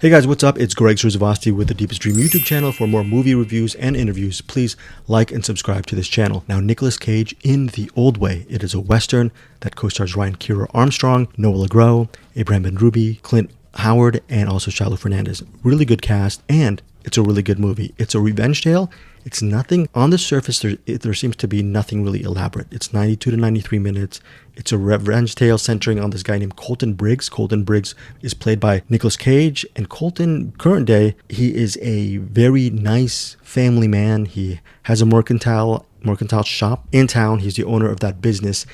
Hey guys, what's up? It's Greg Srisavasdi with the Deepest Dream YouTube channel. For more movie reviews and interviews, please like and subscribe to this channel. Now, Nicolas Cage in The Old Way. It is a Western that co-stars Ryan Kiera Armstrong, Noah LeGros, Abraham Ben-Ruby, Clint Howard, and also Shiloh Fernandez. Really good cast, and it's a really good movie. It's a revenge tale. It's nothing, on the surface, there seems to be nothing really elaborate. It's 92 to 93 minutes. It's a revenge tale centering on this guy named Colton Briggs. Colton Briggs is played by Nicolas Cage. And Colton, current day, he is a very nice family man. He has a mercantile shop in town. He's the owner of that business.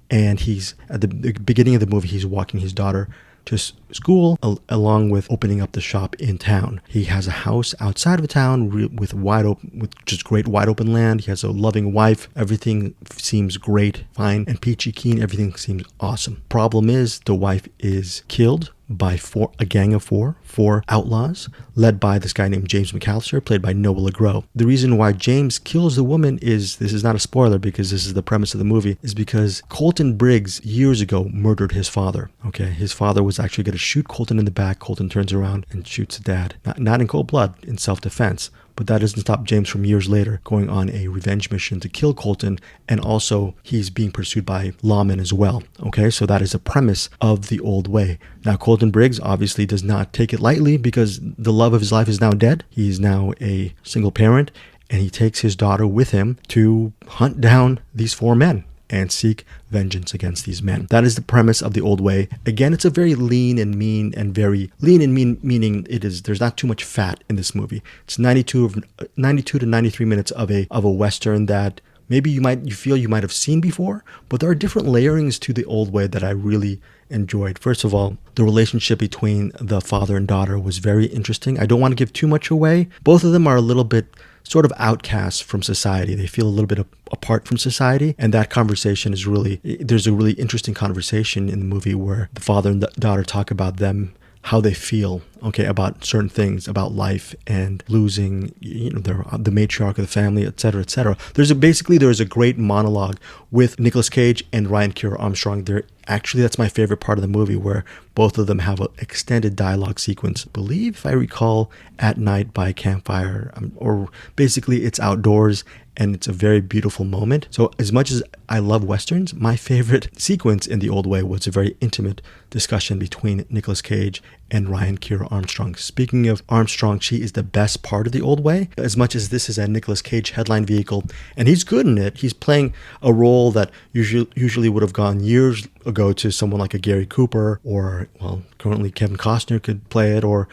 And he's, at the beginning of the movie, he's walking his daughter to school along with opening up the shop in town. He has a house outside of town with just great wide open land. He has a loving wife. Everything seems great, fine, and peachy keen. Everything seems awesome. Problem is, the wife is killed by a gang of four outlaws, led by this guy named James McAllister, played by Noah LeGros. The reason why James kills the woman is, this is not a spoiler because this is the premise of the movie, is because Colton Briggs years ago murdered his father. Okay, his father was actually going to shoot Colton in the back. Colton turns around and shoots the dad. Not in cold blood, in self-defense. But that doesn't stop James from years later going on a revenge mission to kill Colton, and also he's being pursued by lawmen as well. Okay, so that is the premise of The Old Way. Now, Colton Briggs obviously does not take it lightly because the love of his life is now dead. He is now a single parent, and he takes his daughter with him to hunt down these four men and seek vengeance against these men. That is the premise of The Old Way. Again, it's a very lean and mean, and very lean and mean, meaning there's not too much fat in this movie. It's 92 to 93 minutes of a Western that maybe you might have seen before, but there are different layerings to The Old Way that I really enjoyed. First of all, the relationship between the father and daughter was very interesting. I don't want to give too much away. Both of them are a little bit sort of outcasts from society. They feel a little bit apart from society, and that conversation is there's a really interesting conversation in the movie where the father and the daughter talk about how they feel, okay, about certain things, about life and losing, the matriarch of the family, etc., etc. There's a great monologue with Nicolas Cage and Ryan Kiera Armstrong. That's my favorite part of the movie, where both of them have an extended dialogue sequence. I believe, if I recall, at night by a campfire, or basically it's outdoors, and it's a very beautiful moment. So as much as I love Westerns, my favorite sequence in The Old Way was a very intimate discussion between Nicolas Cage and Ryan Kiera Armstrong. Speaking of Armstrong, she is the best part of The Old Way. As much as this is a Nicolas Cage headline vehicle, and he's good in it, he's playing a role that usually would have gone years ago to someone like a Gary Cooper, or, well, currently Kevin Costner could play it, or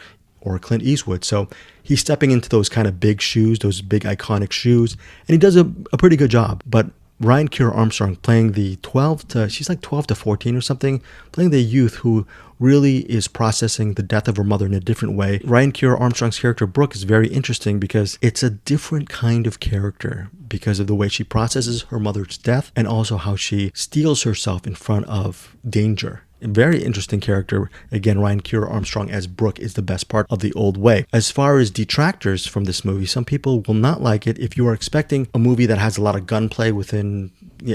Clint Eastwood. So he's stepping into those kind of big shoes, those big iconic shoes, and he does a pretty good job. But Ryan Kiera Armstrong playing she's like 12 to 14 or something, playing the youth who really is processing the death of her mother in a different way. Ryan Kiera Armstrong's character, Brooke, is very interesting because it's a different kind of character because of the way she processes her mother's death, and also how she steels herself in front of danger. A very interesting character. Again, Ryan Kiera Armstrong as Brooke is the best part of The Old Way. As far as detractors from this movie, some people will not like it. If you are expecting a movie that has a lot of gunplay within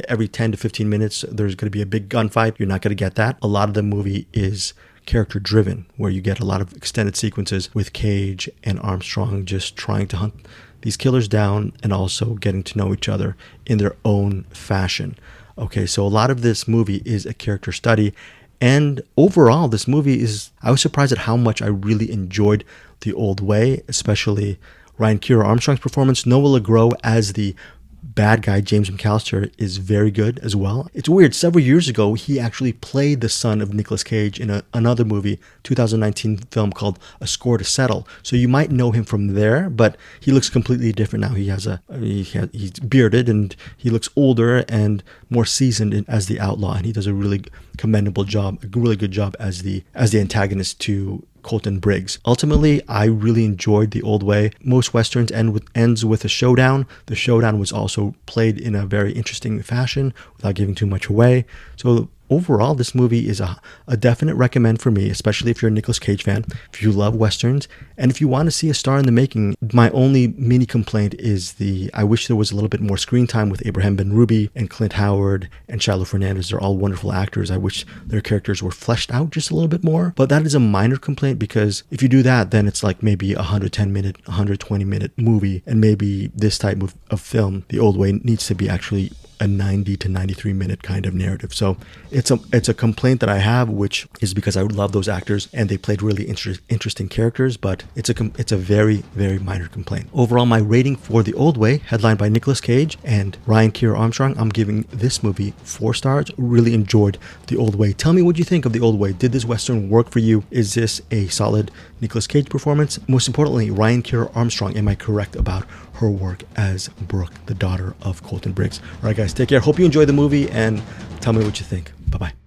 every 10 to 15 minutes, there's going to be a big gunfight, you're not going to get that. A lot of the movie is character driven, where you get a lot of extended sequences with Cage and Armstrong just trying to hunt these killers down, and also getting to know each other in their own fashion. Okay, so a lot of this movie is a character study. And overall, this movie I was surprised at how much I really enjoyed The Old Way, especially Ryan Kiera Armstrong's performance. Noah LeGros as the bad guy, James McAllister, is very good as well. It's weird, several years ago, he actually played the son of Nicolas Cage in another movie, 2019 film called A Score to Settle. So you might know him from there, but he looks completely different now. He's bearded, and he looks older and more seasoned as the outlaw, and he does a really commendable job, a really good job as the antagonist to Colton Briggs. Ultimately, I really enjoyed The Old Way. Most Westerns ends with a showdown. The showdown was also played in a very interesting fashion without giving too much away. So overall, this movie is a definite recommend for me, especially if you're a Nicolas Cage fan, if you love Westerns, and if you want to see a star in the making. My only mini complaint is I wish there was a little bit more screen time with Abraham Ben-Ruby and Clint Howard and Shiloh Fernandez. They're all wonderful actors. I wish their characters were fleshed out just a little bit more, but that is a minor complaint, because if you do that, then it's like maybe a 110-minute, 120-minute movie, and maybe this type of film, The Old Way, needs to be actually a 90 to 93-minute kind of narrative. So it's a complaint that I have, which is because I love those actors and they played really interesting characters, but it's a very, very minor complaint. Overall, my rating for The Old Way, headlined by Nicolas Cage and Ryan Kiera Armstrong, I'm giving this movie 4 stars. Really enjoyed The Old Way. Tell me what you think of The Old Way. Did this Western work for you? Is this a solid Nicolas Cage performance? Most importantly, Ryan Kiera Armstrong, am I correct about her work as Brooke, the daughter of Colton Briggs? All right, guys, take care. Hope you enjoy the movie and tell me what you think. Bye-bye.